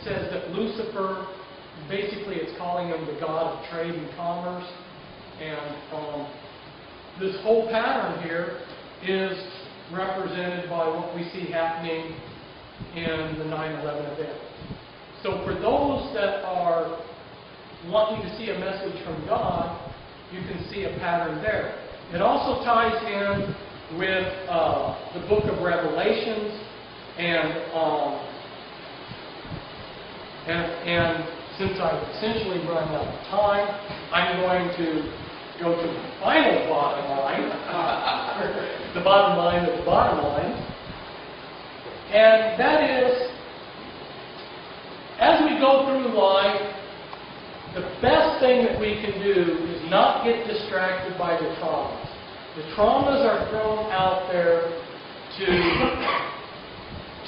says that Lucifer, basically it's calling him the god of trade and commerce. And this whole pattern here is represented by what we see happening in the 9/11 event. So for those that are wanting to see a message from God, you can see a pattern there. It also ties in with the book of Revelations, and since I've essentially run out of time, I'm going to go to the final bottom line, the bottom line of the bottom line, and that is, as we go through life, the best thing that we can do is not get distracted by the traumas. The traumas are thrown out there to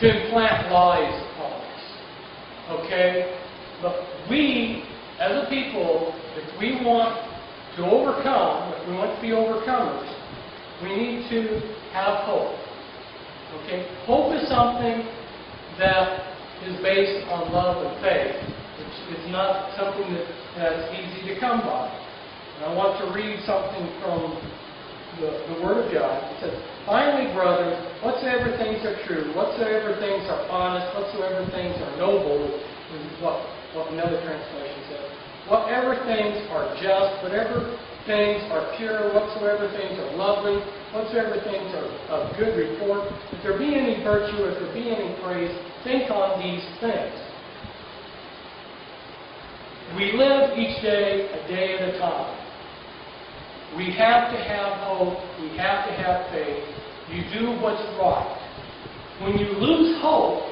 implant lies upon us. Okay? But we, as a people, if we want to overcome, if we want to be overcomers, we need to have hope. Okay? Hope is something that is based on love and faith. It's not something that's easy to come by. And I want to read something from the Word of God. It says, "Finally, brothers, whatsoever things are true, whatsoever things are honest, whatsoever things are noble," is what another translation says. "Whatever things are just, whatever things are pure, whatsoever things are lovely, whatsoever things are of good report, if there be any virtue, if there be any praise, think on these things." We live each day a day at a time. We have to have hope. We have to have faith. You do what's right. When you lose hope,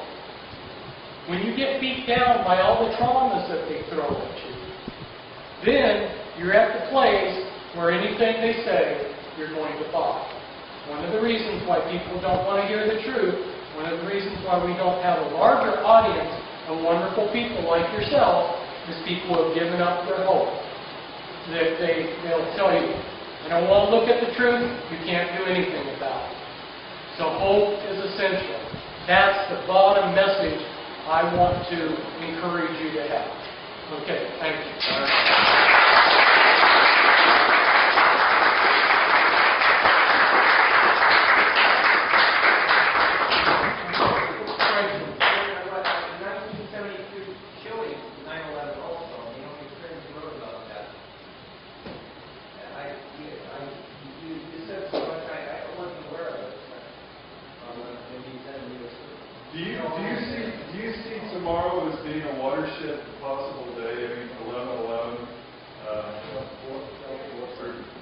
when you get beat down by all the traumas that they throw at you, then you're at the place where anything they say, you're going to buy. One of the reasons why people don't want to hear the truth, one of the reasons why we don't have a larger audience of wonderful people like yourself, is people who have given up their hope. They'll tell you, "I don't want to look at the truth, you can't do anything about it." So hope is essential. That's the bottom message I want to encourage you to have. Okay, thank you. Do you see tomorrow as being a watershed possible day? I mean, 11/11.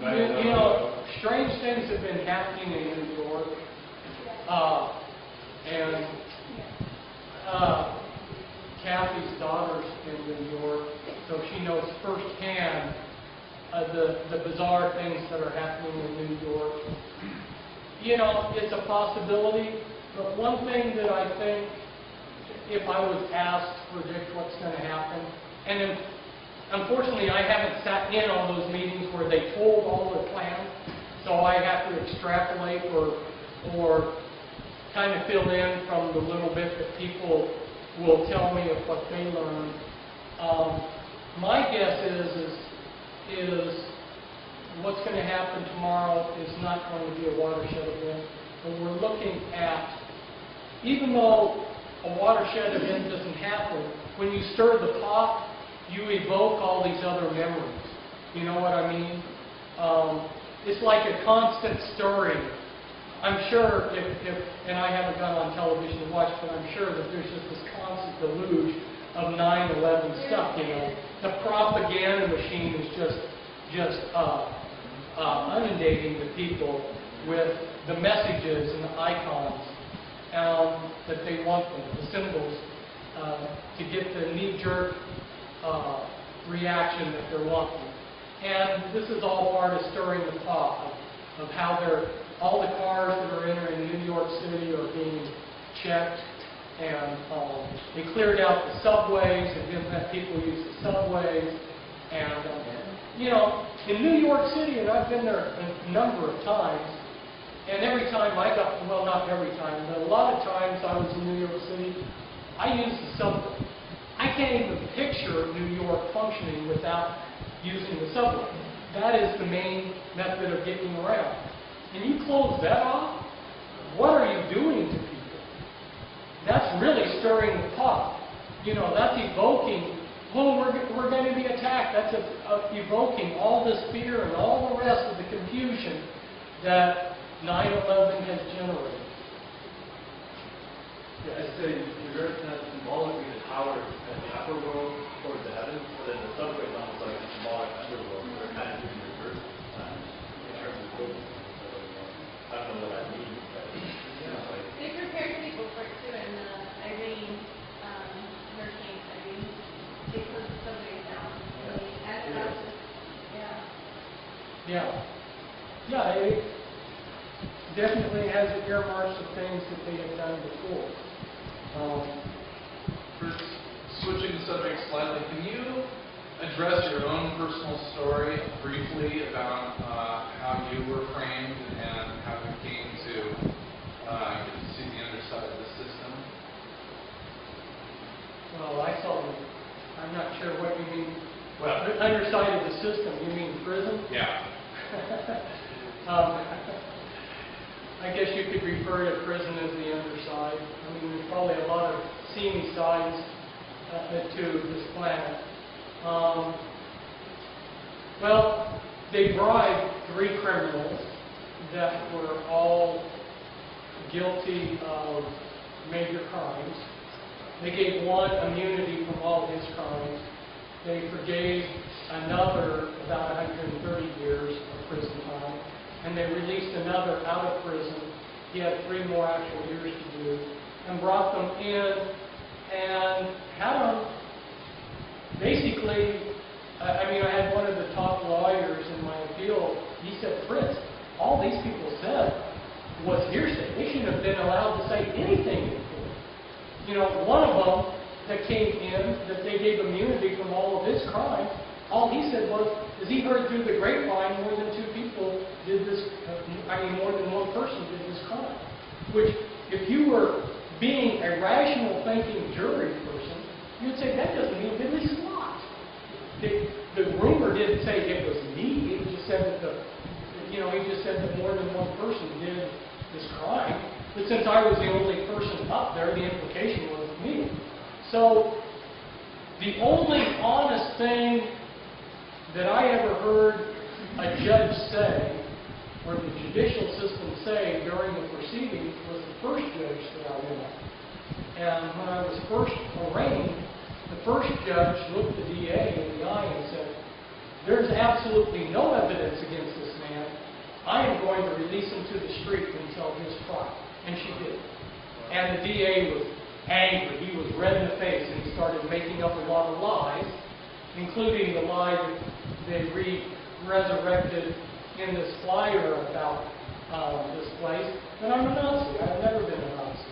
You know, strange things have been happening in New York, and Kathy's daughter's in New York, so she knows firsthand the bizarre things that are happening in New York. You know, it's a possibility. But one thing that I think, if I was asked to predict what's going to happen, and unfortunately I haven't sat in on those meetings where they told all their plans, so I have to extrapolate or kind of fill in from the little bit that people will tell me of what they learned. My guess is what's going to happen tomorrow is not going to be a watershed event, but we're looking at, even though a watershed event doesn't happen, when you stir the pot, you evoke all these other memories. You know what I mean? It's like a constant stirring. I'm sure and I haven't gone on television to watch, but I'm sure that there's just this constant deluge of 9/11 stuff, you know. The propaganda machine is just inundating the people with the messages and the icons that they want them, the symbols, to get the knee-jerk reaction that they're wanting. And this is all part of stirring the pot of how all the cars that are entering New York City are being checked, and they cleared out the subways and didn't let people use the subways. And you know, in New York City, and I've been there a number of times, and every time I got, well, not every time, but a lot of times I was in New York City, I used the subway. I can't even picture New York functioning without using the subway. That is the main method of getting around. And you close that off, what are you doing to people? That's really stirring the pot. You know, that's evoking, oh, we're going to be attacked. That's evoking all this fear and all the rest of the confusion that 9/11 has generated. Yeah, I'd say you're very kind of symbolically the towers and the upper world towards the heavens, but then the subway is almost like a symbolic underworld. They're kind of doing reverse in terms of buildings. So, I don't know what that means, but like, They prepared people for it too in the Irene hurricane. They closed the subways down. They added up to, Yeah, it definitely has earmarks of things that they have done before. Fritz, switching the subject slightly, can you address your own personal story briefly about how you were framed and how you came to get to see the underside of the system? Well, I'm not sure what you mean. Well, The underside of the system, you mean prison? yeah. I guess you could refer to prison as the underside. I mean, there's probably a lot of seamy sides to this planet. Well, they bribed 3 criminals that were all guilty of major crimes. They gave one immunity from all his crimes. They forgave another about 130 years of prison time. And they released another out of prison. He had 3 more actual years to do. And brought them in and had them basically, I had one of the top lawyers in my appeal. He said, Fritz, all these people said was hearsay. They shouldn't have been allowed to say anything in court. You know, one of them that came in, that they gave immunity from all of his crimes, all he said was, is he heard through the grapevine more than 2 people did this, more than one person did this crime. Which, if you were being a rational thinking jury person, you'd say, that doesn't mean diddly squat. The rumor didn't say it was me, it just said that he just said that more than one person did this crime. But since I was the only person up there, the implication was me. So, the only honest thing that I ever heard a judge say, or the judicial system say during the proceedings, was the first judge that I went on. And when I was first arraigned, the first judge looked the DA in the eye and said, there's absolutely no evidence against this man. I am going to release him to the street until his trial. And she did. And the DA was angry. He was red in the face, and he started making up a lot of lies, including the lie that they resurrected in this flyer about this place. But I'm a Nazi. I've never been a Nazi.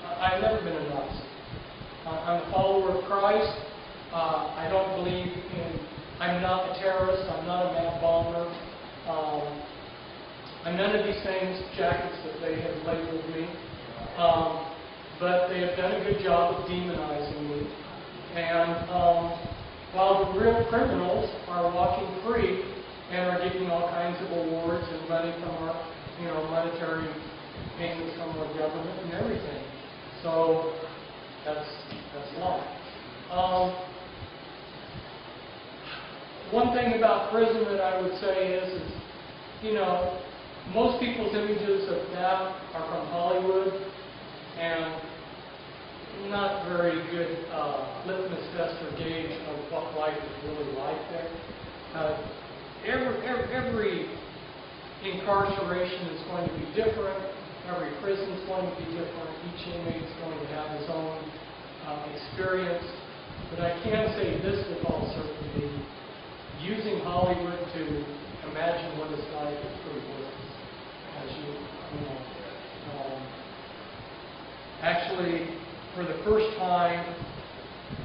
I've never been a Nazi. I'm a follower of Christ. I don't believe in, I'm not a terrorist. I'm not a mad bomber. I'm none of these things, jackets that they have labeled me. But they have done a good job of demonizing me. And while the real criminals are walking free and are getting all kinds of awards and money from our, monetary payments from our government and everything. So that's life. One thing about prison that I would say is most people's images of death are from Hollywood, and not very good litmus test or gauge of what life is really like there. Every incarceration is going to be different. Every prison is going to be different. Each inmate is going to have his own experience. But I can say this with all certainty: using Hollywood to imagine what it's like is pretty good. As actually, for the first time,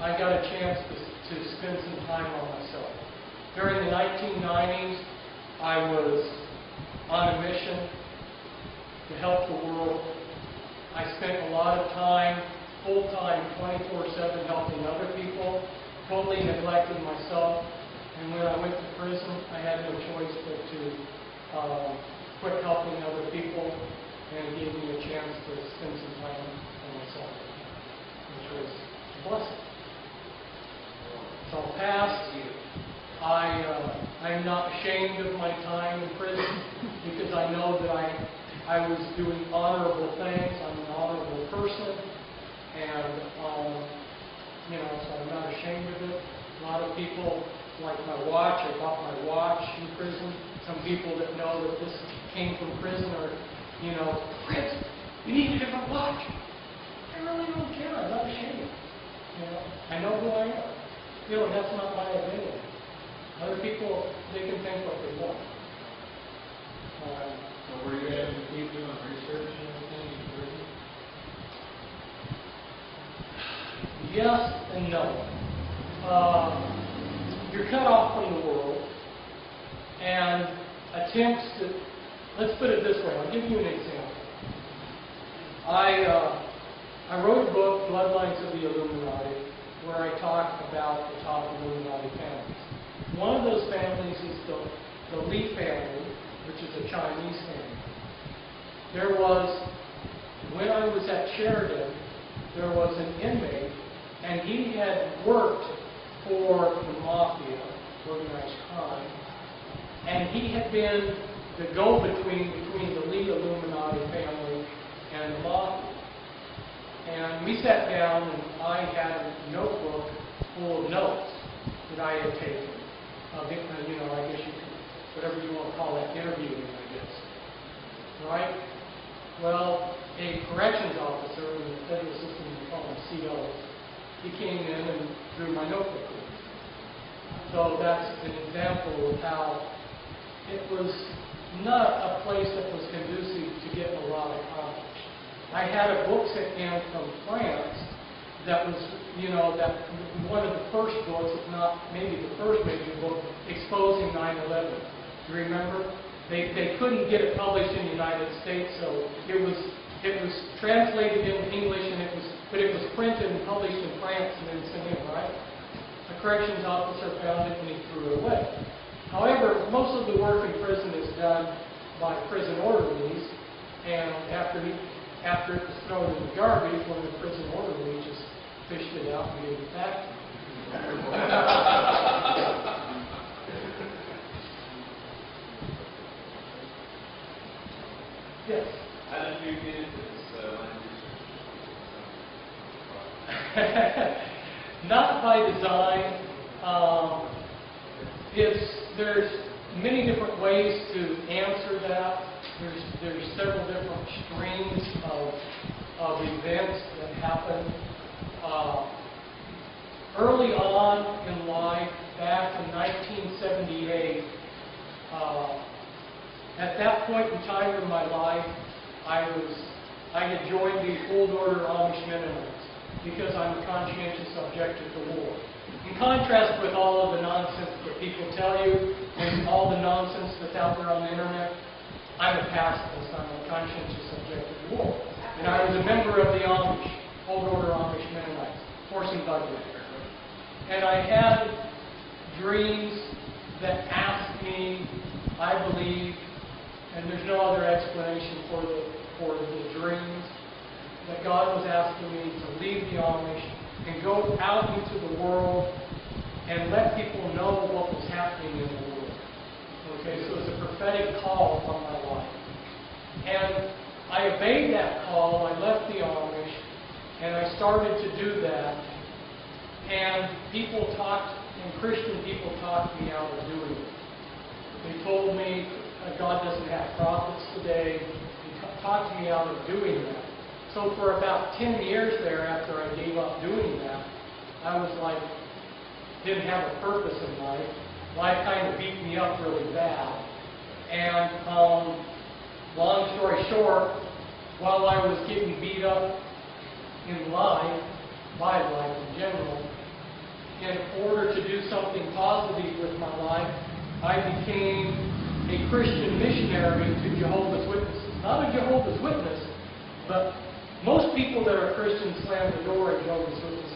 I got a chance to spend some time on myself. During the 1990s, I was on a mission to help the world. I spent a lot of time full-time, 24/7 helping other people, totally neglected myself. And when I went to prison, I had no choice but to quit helping other people, and it gave me a chance to spend some time for myself, which was a blessing. It's all past. I'm not ashamed of my time in prison because I know that I was doing honorable things. I'm an honorable person, and so I'm not ashamed of it. A lot of people like my watch. I bought my watch in prison. Some people that know that this came from prison are, Fritz, you need a different watch. I really don't care. I'm not ashamed. I know who I am. That's not my identity. Other people, they can think what they want. So were you able to keep doing research and everything in prison? Yes and no. You're cut off from the world, and attempts to, let's put it this way, I'll give you an example. I wrote a book, Bloodlines of the Illuminati, where I talk about the top Illuminati families. One of those families is the Li family, which is a Chinese family. There was, when I was at Sheridan, there was an inmate, and he had worked for the mafia, organized crime, and he had been the go-between between the Li Illuminati family and the mafia. And we sat down, and I had a notebook full of notes that I had taken. I guess you could, whatever you want to call that, interviewing, I guess. Right? Well, a corrections officer in the federal system, we call them COs, he came in and drew my notebook with me. So that's an example of how it was not a place that was conducive to getting a lot accomplished. I had a book sent in from France that was, that one of the first books, if not maybe the first major book, exposing 9/11. Do you remember? They couldn't get it published in the United States, so it was translated into English, but it was printed and published in France and then sent in, right? A corrections officer found it and he threw it away. However, most of the work in prison is done by prison orderlies, and after it was thrown in the garbage, one of the prison orderlies just fished it out and gave it back to me. Yes? How did you get into this line of research? Not by design. There's many different ways to answer that. There's several different streams of events that happen. Early on in life, back in 1978, at that point in time in my life, I had joined the Old Order Amish Mennonites because I'm a conscientious objector to war. In contrast with all of the nonsense that people tell you and all the nonsense that's out there on the internet, I'm a pacifist. I'm a conscientious objector to war. And I was a member of the Amish, Old Order Amish Mennonites, horse and buggy. And I had dreams that asked me, I believe, and there's no other explanation for the dreams, that God was asking me to leave the Amish and go out into the world and let people know what was happening in the world. Okay, so it's a prophetic call on my life. And I obeyed that call. I left the Amish, and I started to do that. And Christian people talked me out of doing it. They told me God doesn't have prophets today. They talked me out of doing that. So for about 10 years there, after I gave up doing that, I was like, didn't have a purpose in life. Life kind of beat me up really bad. And long story short, while I was getting beat up in life, by life in general, in order to do something positive with my life, I became a Christian missionary to Jehovah's Witnesses. Not a Jehovah's Witness, but Most people that are Christians slam the door in Jehovah's Witness